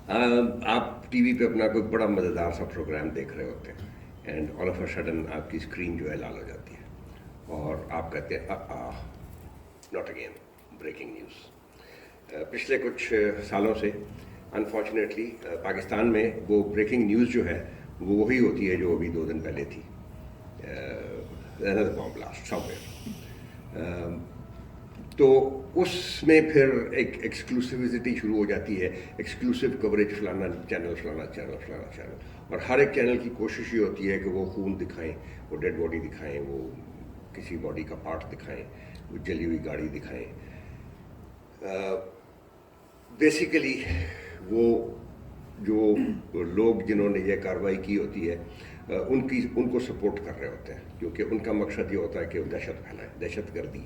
آپ T V پہ اپنا کوئی بڑا مزیدار سا پروگرام دیکھ رہے ہوتے ہیں and all of a sudden آپ کی اسکرین جو ہے لال ہو جاتی ہے اور آپ کہتے ہیں ناٹ اگین بریکنگ نیوز. پچھلے کچھ سالوں سے انفارچونیٹلی پاکستان میں وہ بریکنگ نیوز جو ہے وہ وہی ہوتی ہے جو ابھی 2 دن پہلے تھی. Bomb blast some where. تو اس میں پھر ایک ایکسکلوسیوٹی شروع ہو جاتی ہے, ایکسکلوسیو کوریج, فلانا چینل فلانا چینل فلانا چینل, اور ہر ایک چینل کی کوشش یہ ہوتی ہے کہ وہ خون دکھائیں, وہ ڈیڈ باڈی دکھائیں, وہ کسی باڈی کا پارٹ دکھائیں, وہ جلی ہوئی گاڑی دکھائیں. بیسیکلی وہ جو لوگ جنہوں نے یہ کارروائی کی ہوتی ہے ان کو سپورٹ کر رہے ہوتے ہیں, کیونکہ ان کا مقصد یہ ہوتا ہے کہ وہ دہشت پھیلائیں, دہشت گردی,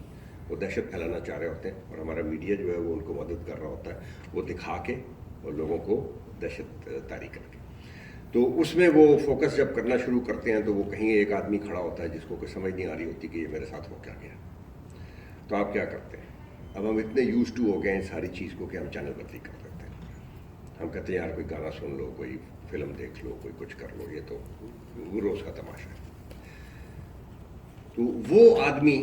وہ دہشت پھیلانا چاہ رہے ہوتے ہیں, اور ہمارا میڈیا جو ہے وہ ان کو مدد کر رہا ہوتا ہے وہ دکھا کے اور لوگوں کو دہشت طاری کر کے. تو اس میں وہ فوکس جب کرنا شروع کرتے ہیں تو وہ کہیں ایک آدمی کھڑا ہوتا ہے جس کو کوئی سمجھ نہیں آ رہی ہوتی کہ یہ میرے ساتھ ہو کیا گیا. تو آپ کیا کرتے ہیں؟ اب ہم اتنے یوز ٹو ہو گئے ہیں ساری چیز کو کہ ہم چینل بدلی کر دیتے ہیں. ہم کہتے ہیں یار کوئی گانا سن لو, کوئی فلم دیکھ لو, کوئی کچھ کر لو, یہ تو روز کا تماشا ہے. تو وہ آدمی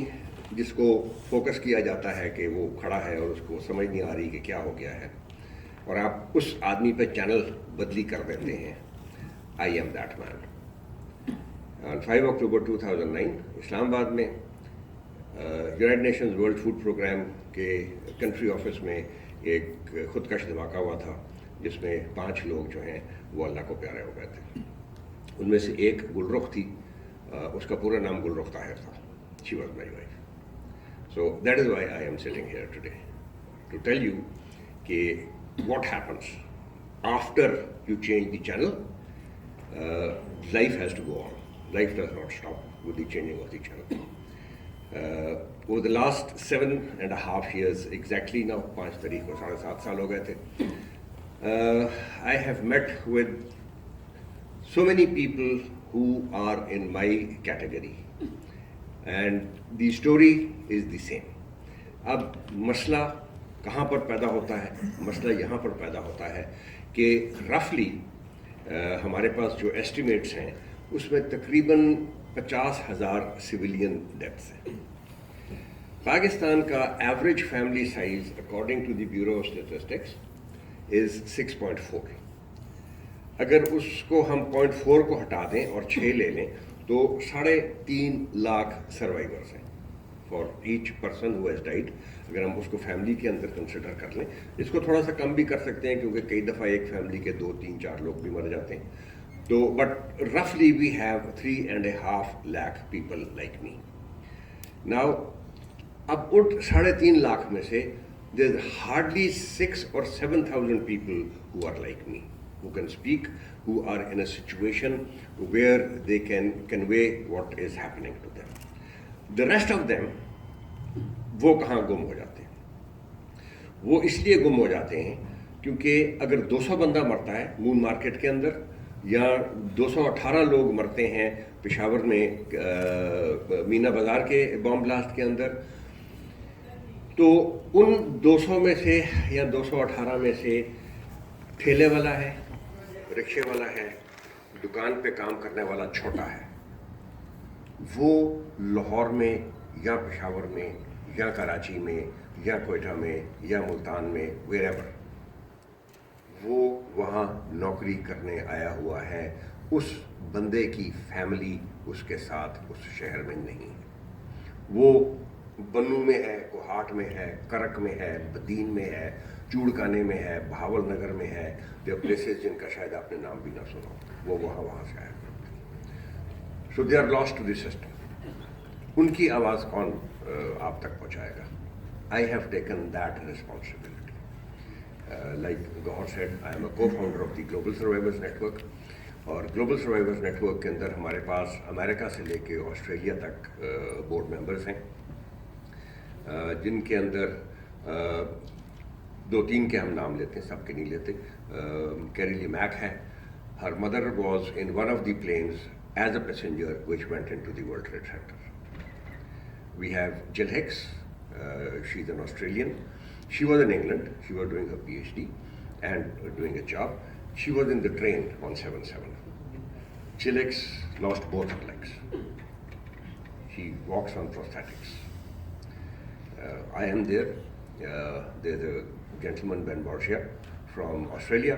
جس کو فوکس کیا جاتا ہے کہ وہ کھڑا ہے اور اس کو سمجھ نہیں آ رہی کہ کیا ہو گیا ہے, اور آپ اس آدمی پہ چینل بدلی کر دیتے ہیں, I am that main. 5 October 2009 Islamabad میں United Nations World Food Programme کے کنٹری آفس میں ایک خودکش دھماکہ ہوا تھا جس میں 5 لوگ جو ہیں وہ اللہ کو پیارے ہو گئے تھے. ان میں سے ایک گلرخ تھی, اس کا پورا نام گلرخ طاہر تھا. She was my wife. So that is why I am sitting here today to tell you کہ what happens after you change the channel. Life has to go on. Life does not stop with the changing of the channel. Over the last 7.5 years, exactly now 5 تاریخ کو 7.5 سال ہو گئے تھے, I have met with so many people who are in my category. And the story is the same. اب مسئلہ کہاں پر پیدا ہوتا ہے؟ مسئلہ یہاں پر پیدا ہوتا ہے کہ رفلی ہمارے پاس جو ایسٹیمیٹس ہیں اس میں تقریباً 50,000 سویلین ڈیتھس ہیں. پاکستان کا average family size according to the Bureau of Statistics is 6.4. اگر اس کو ہم 0.4 کو ہٹا دیں اور 6 لے لیں تو 3.5 لاکھ سروائیورس ہیں for each person who has died. اگر ہم اس کو فیملی کے اندر کنسیڈر کر لیں, اس کو تھوڑا سا کم بھی کر سکتے ہیں کیونکہ کئی دفعہ ایک فیملی کے 2, 3, 4 لوگ بھی مر جاتے ہیں. تو بٹ رفلی we have 3.5 lakh people like me. Now اب ان 3.5 لاکھ میں سے there is hardly 6 or 7,000 people who are like me, who can speak, who are in a situation where they can convey what is happening to them. The rest of them, وہ کہاں گم ہو جاتے ہیں؟ وہ اس لیے گم ہو جاتے ہیں کیونکہ اگر 200 بندہ مرتا ہے مون مارکیٹ کے اندر, یا 218 لوگ مرتے ہیں پشاور میں مینا بازار کے بام بلاسٹ کے اندر, تو ان 200 میں سے یا 218 میں سے ٹھیلے والا ہے, رکشے والا ہے, دکان پہ کام کرنے والا چھوٹا ہے, وہ لاہور میں یا پشاور میں یا کراچی میں یا کوئٹہ میں یا ملتان میں ویر ایور, وہ وہاں نوکری کرنے آیا ہوا ہے. اس بندے کی فیملی اس کے ساتھ اس شہر میں نہیں ہے. وہ بنو میں ہے, کوہاٹ میں ہے, کرک میں ہے, بدین میں ہے, چوڑکانے میں ہے, بہاول نگر میں ہے. دے آر پلیسز جن کا شاید آپ نے نام بھی نہ سنا, وہ وہاں سے آیا کرتے ہیں. So they are lost to the system. ان کی آواز کون آپ تک پہنچائے گا؟ I have taken that responsibility. Like Gohar said, I am a co founder of the global survivors network, اور گلوبل سروائیورز نیٹورک کے اندر ہمارے پاس امریکہ سے لے کے آسٹریلیا تک بورڈ ممبرس ہیں, جن کے اندر 2-3 کے ہم نام لیتے ہیں, سب کے نہیں لیتے. کیری لی میک ہے, her mother was in one of the planes as a passenger which went into the World Trade ٹریڈ سینٹر. We have Gill Hicks, she is an Australian, she was in England, she was doing her PhD, and doing a job. She was in the train on 7/7. Chilex lost both her legs. She walks on prosthetics. I am there. There's a gentleman, Ben Borgia, from Australia.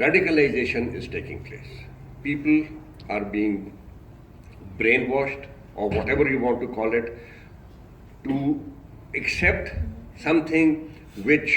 radicalization is taking place. People are being brainwashed or whatever you want to call it to accept something which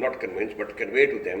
not convince but convey to them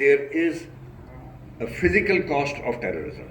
there is a physical cost of terrorism.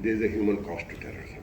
there is a human cost to terrorism